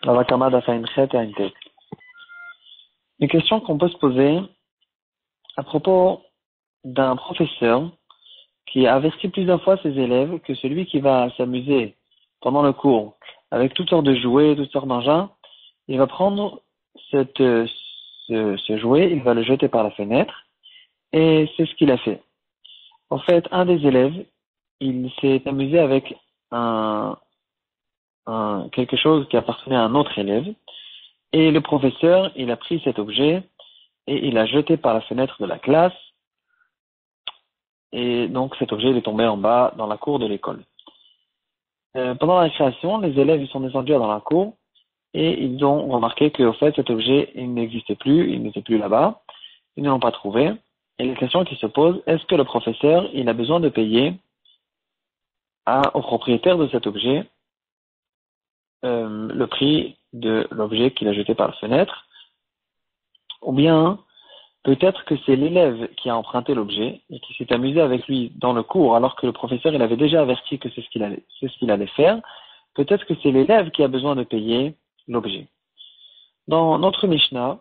Avakama d'Afaimchet et Aintek. Une question qu'on peut se poser à propos d'un professeur qui a averti plusieurs fois ses élèves que celui qui va s'amuser pendant le cours avec toutes sortes de jouets, toutes sortes d'engins, il va prendre ce jouet, il va le jeter par la fenêtre, et c'est ce qu'il a fait. En fait, un des élèves, il s'est amusé avec quelque chose qui appartenait à un autre élève, et le professeur, il a pris cet objet et il l'a jeté par la fenêtre de la classe, et donc cet objet il est tombé en bas dans la cour de l'école. Pendant la récréation, les élèves ils sont descendus dans la cour et ils ont remarqué qu'au fait cet objet il n'existait plus, il n'était plus là-bas, ils ne l'ont pas trouvé. Et la question qui se pose, est-ce que le professeur il a besoin de payer au propriétaire de cet objet le prix de l'objet qu'il a jeté par la fenêtre, ou bien peut-être que c'est l'élève qui a emprunté l'objet et qui s'est amusé avec lui dans le cours alors que le professeur il avait déjà averti que c'est ce qu'il allait faire. Peut-être que c'est l'élève qui a besoin de payer l'objet. Dans notre Mishnah,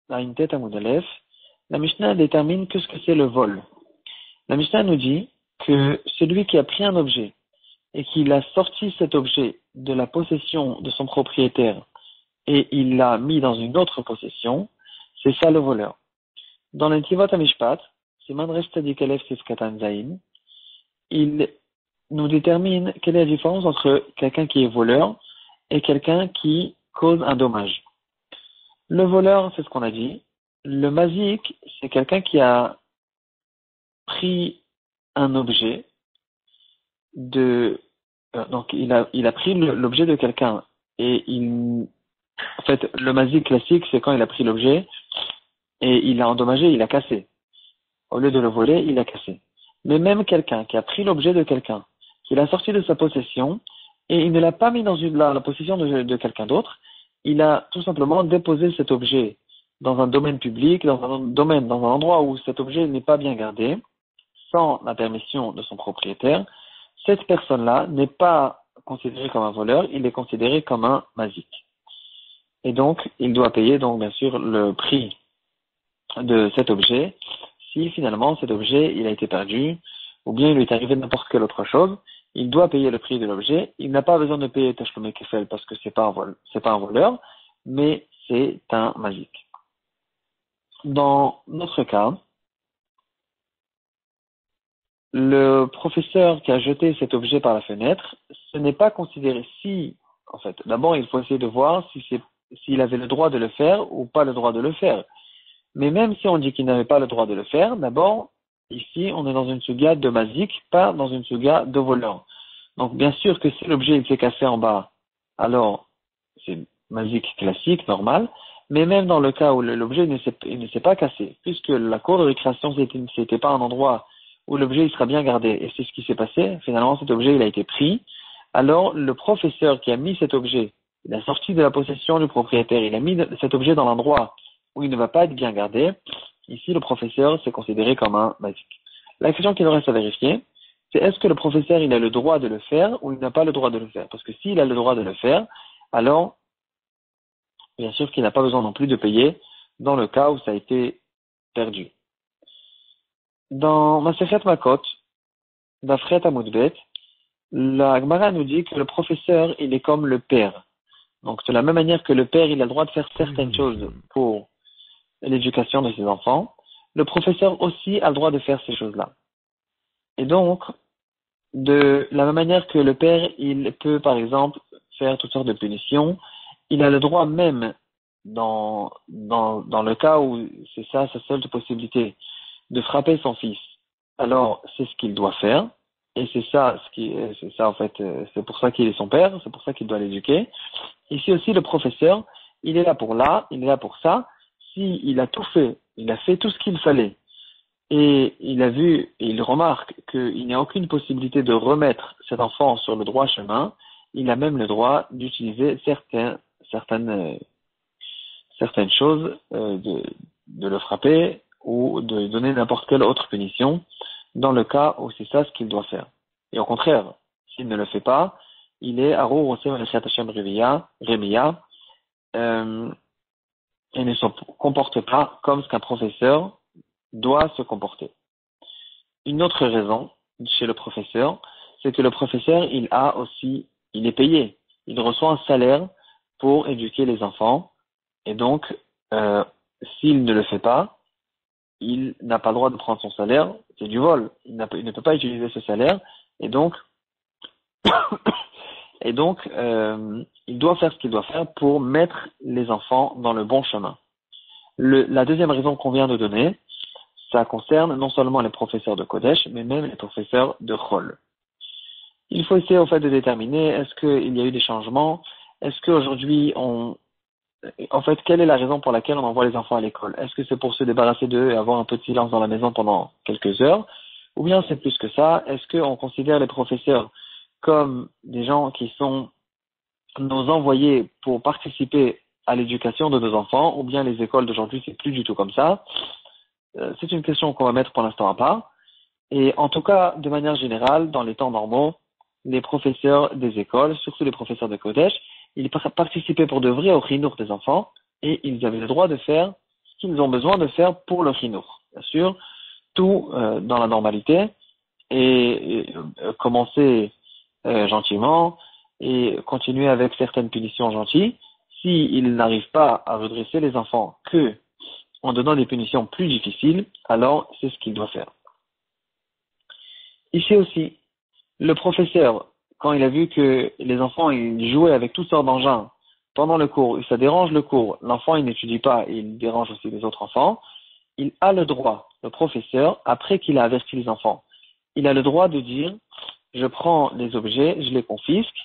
à une tête à Moudalef, la Mishnah détermine que ce que c'est le vol. La Mishnah nous dit que celui qui a pris un objet et qu'il a sorti cet objet de la possession de son propriétaire et il l'a mis dans une autre possession, c'est ça le voleur. Dans l'Intivot Amishpat, Siman Resh Tzadik Aleph Sif Katan Zayin, il nous détermine quelle est la différence entre quelqu'un qui est voleur et quelqu'un qui cause un dommage. Le voleur, c'est ce qu'on a dit. Le mazik, c'est quelqu'un qui a pris un objet donc il a pris l'objet de quelqu'un et en fait, le mazik classique, c'est quand il a pris l'objet et il l'a endommagé, il l'a cassé. Au lieu de le voler, il l'a cassé. Mais même quelqu'un qui a pris l'objet de quelqu'un, qui l'a sorti de sa possession, et il ne l'a pas mis dans la possession de quelqu'un d'autre, il a tout simplement déposé cet objet dans un domaine public, dans un endroit où cet objet n'est pas bien gardé, sans la permission de son propriétaire. Cette personne-là n'est pas considérée comme un voleur, il est considéré comme un mazik. Et donc, il doit payer donc bien sûr le prix de cet objet, si finalement cet objet il a été perdu, ou bien il lui est arrivé n'importe quelle autre chose, il doit payer le prix de l'objet. Il n'a pas besoin de payer Tashlumé Kefel parce que c'est pas un voleur, mais c'est un mazik. Dans notre cas, le professeur qui a jeté cet objet par la fenêtre, ce n'est pas considéré en fait, d'abord il faut essayer de voir s'il avait le droit de le faire ou pas le droit de le faire. Mais même si on dit qu'il n'avait pas le droit de le faire, d'abord, ici, on est dans une suga de mazik, pas dans une suga de voleur. Donc, bien sûr que si l'objet il s'est cassé en bas, alors, c'est mazik classique, normal. Mais même dans le cas où l'objet il ne s'est pas cassé, puisque la cour de récréation, c'était pas un endroit où l'objet il sera bien gardé, et c'est ce qui s'est passé, finalement, cet objet il a été pris, alors, le professeur qui a mis cet objet, il a sorti de la possession du propriétaire, il a mis cet objet dans l'endroit où il ne va pas être bien gardé, ici le professeur c'est considéré comme un mazik. La question qu'il reste à vérifier, c'est est-ce que le professeur il a le droit de le faire ou il n'a pas le droit de le faire. Parce que s'il a le droit de le faire, alors bien sûr qu'il n'a pas besoin non plus de payer dans le cas où ça a été perdu. Dans Masechet Makot, d'Afret Amoudbet, la Gemara nous dit que le professeur il est comme le père. Donc de la même manière que le père il a le droit de faire certaines choses pour l'éducation de ses enfants, le professeur aussi a le droit de faire ces choses-là. Et donc, de la même manière que le père, il peut, par exemple, faire toutes sortes de punitions, il a le droit même, dans le cas où c'est ça sa seule possibilité, de frapper son fils. Alors, c'est ce qu'il doit faire, et c'est ça en fait, c'est pour ça qu'il est son père, c'est pour ça qu'il doit l'éduquer. Ici aussi, le professeur, il est là pour ça. Si il a tout fait, il a fait tout ce qu'il fallait, et il remarque qu'il n'y a aucune possibilité de remettre cet enfant sur le droit chemin, il a même le droit d'utiliser certaines choses, de le frapper ou de donner n'importe quelle autre punition dans le cas où c'est ça ce qu'il doit faire. Et au contraire, s'il ne le fait pas, il est Arur Osem Alechat Hashem Remiya, euh, et ne se comporte pas comme ce qu'un professeur doit se comporter. Une autre raison chez le professeur, c'est que le professeur, il est payé. Il reçoit un salaire pour éduquer les enfants. Et donc, s'il ne le fait pas, il n'a pas le droit de prendre son salaire. C'est du vol. Il ne peut pas utiliser ce salaire. Et donc, il doit faire ce qu'il doit faire pour mettre les enfants dans le bon chemin. La deuxième raison qu'on vient de donner, ça concerne non seulement les professeurs de Kodesh, mais même les professeurs de Chol. Il faut essayer au fait de déterminer est-ce qu'il y a eu des changements, est-ce qu'aujourd'hui en fait, quelle est la raison pour laquelle on envoie les enfants à l'école? Est-ce que c'est pour se débarrasser d'eux et avoir un peu de silence dans la maison pendant quelques heures? Ou bien c'est plus que ça? Est-ce qu'on considère les professeurs comme des gens qui sont nos envoyés pour participer à l'éducation de nos enfants? Ou bien les écoles d'aujourd'hui, c'est plus du tout comme ça? C'est une question qu'on va mettre pour l'instant à part. Et en tout cas, de manière générale, dans les temps normaux, les professeurs des écoles, surtout les professeurs de Kodesh, ils participaient pour de vrai au chinour des enfants et ils avaient le droit de faire ce qu'ils ont besoin de faire pour le chinour. Bien sûr, tout dans la normalité et commencer gentiment et continuer avec certaines punitions gentilles. S'ils n'arrivent pas à redresser les enfants que en donnant des punitions plus difficiles, alors c'est ce qu'il doit faire. Ici aussi, le professeur, quand il a vu que les enfants ils jouaient avec toutes sortes d'engins pendant le cours, et ça dérange le cours, l'enfant il n'étudie pas et il dérange aussi les autres enfants, il a le droit, le professeur, après qu'il a averti les enfants, il a le droit de dire je prends les objets, je les confisque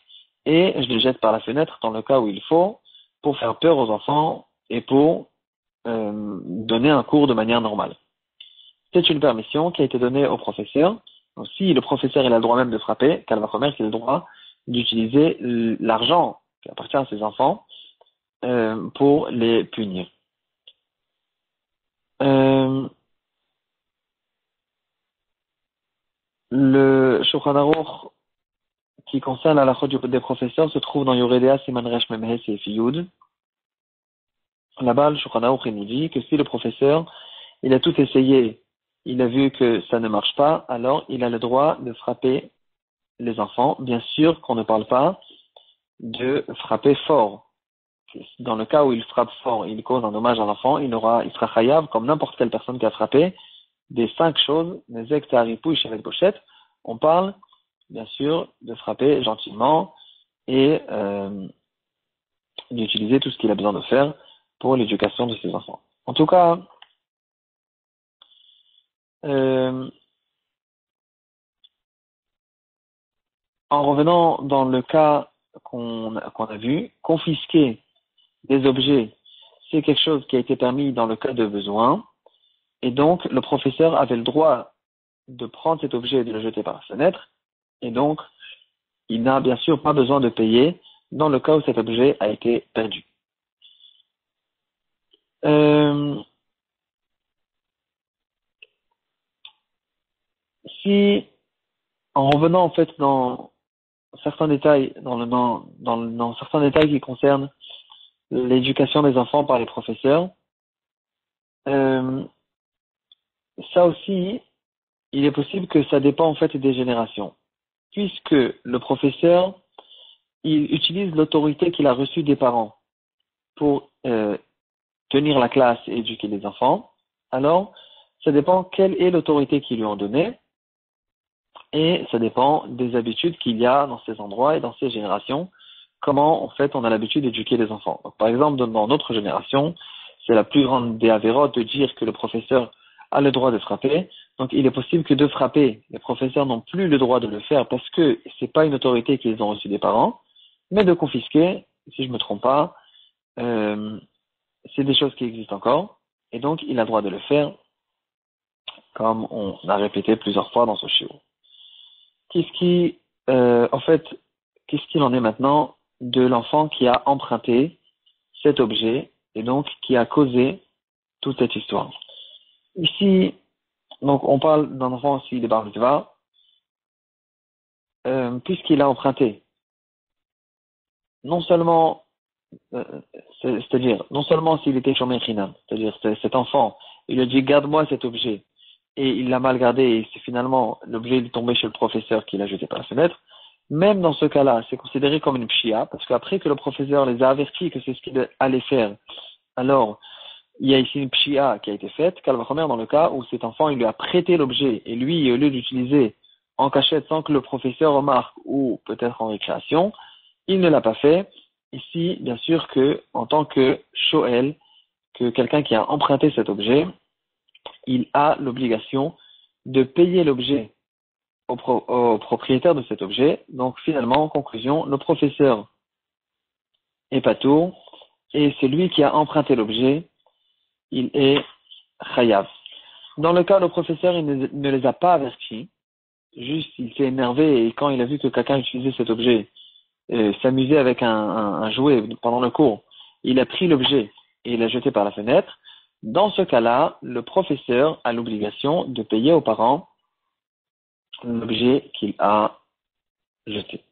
et je les jette par la fenêtre dans le cas où il faut pour faire peur aux enfants et pour donner un cours de manière normale. C'est une permission qui a été donnée au professeur. Donc, si le professeur il a le droit même de frapper, qu'elle va remettre, il a le droit d'utiliser l'argent qui appartient à ses enfants pour les punir. Le Shulchan Aruch qui concerne la halachot des professeurs se trouve dans Yoredea Siman Resh Memhes et Fiyud. Là-bas, le Shulchan Aruch nous dit que si le professeur il a tout essayé, il a vu que ça ne marche pas, alors il a le droit de frapper les enfants. Bien sûr qu'on ne parle pas de frapper fort. Dans le cas où il frappe fort, il cause un dommage à l'enfant, il sera chayav, comme n'importe quelle personne qui a frappé, des 5 choses, nezek, ta'aripou, shevet, pochette. On parle, bien sûr, de frapper gentiment et d'utiliser tout ce qu'il a besoin de faire pour l'éducation de ses enfants. En tout cas, en revenant dans le cas qu'on a vu, confisquer des objets, c'est quelque chose qui a été permis dans le cas de besoin, et donc le professeur avait le droit de prendre cet objet et de le jeter par la fenêtre, et donc il n'a bien sûr pas besoin de payer dans le cas où cet objet a été perdu. Si, en revenant en fait dans certains détails, dans certains détails qui concernent l'éducation des enfants par les professeurs, ça aussi, il est possible que ça dépend en fait des générations. Puisque le professeur, il utilise l'autorité qu'il a reçue des parents pour tenir la classe et éduquer les enfants, alors ça dépend quelle est l'autorité qu'ils lui ont donnée et ça dépend des habitudes qu'il y a dans ces endroits et dans ces générations, comment en fait on a l'habitude d'éduquer les enfants. Donc, par exemple, dans notre génération, c'est la plus grande des avérotes de dire que le professeur a le droit de frapper. Donc il est possible que de frapper, les professeurs n'ont plus le droit de le faire parce que c'est pas une autorité qu'ils ont reçue des parents, mais de confisquer, si je me trompe pas, c'est des choses qui existent encore, et donc il a le droit de le faire, comme on a répété plusieurs fois dans ce shiur. En fait, qu'est-ce qu'il en est maintenant de l'enfant qui a emprunté cet objet et donc qui a causé toute cette histoire? Ici, donc on parle d'un enfant aussi de bar mitzvah, puisqu'il a emprunté. Non seulement euh, c'est-à-dire, non seulement s'il était chômé chinam, c'est-à-dire cet enfant, il lui a dit garde-moi cet objet, et il l'a mal gardé, et c'est finalement l'objet est tombé chez le professeur qui l'a jeté par la fenêtre, même dans ce cas-là, c'est considéré comme une pshia, parce qu'après que le professeur les a avertis que c'est ce qu'il allait faire, alors il y a ici une pshia qui a été faite, Kalvachomer dans le cas où cet enfant il lui a prêté l'objet, et lui, au lieu d'utiliser en cachette sans que le professeur remarque, ou peut-être en récréation, il ne l'a pas fait. Ici, bien sûr que, en tant que shoel, que quelqu'un qui a emprunté cet objet, il a l'obligation de payer l'objet au propriétaire de cet objet. Donc finalement, en conclusion, le professeur est patour et c'est lui qui a emprunté l'objet, il est chayav. Dans le cas où le professeur il ne les a pas avertis, juste il s'est énervé et quand il a vu que quelqu'un utilisait cet objet, s'amusait avec un jouet pendant le cours, il a pris l'objet et il l'a jeté par la fenêtre. Dans ce cas-là, le professeur a l'obligation de payer aux parents l'objet qu'il a jeté.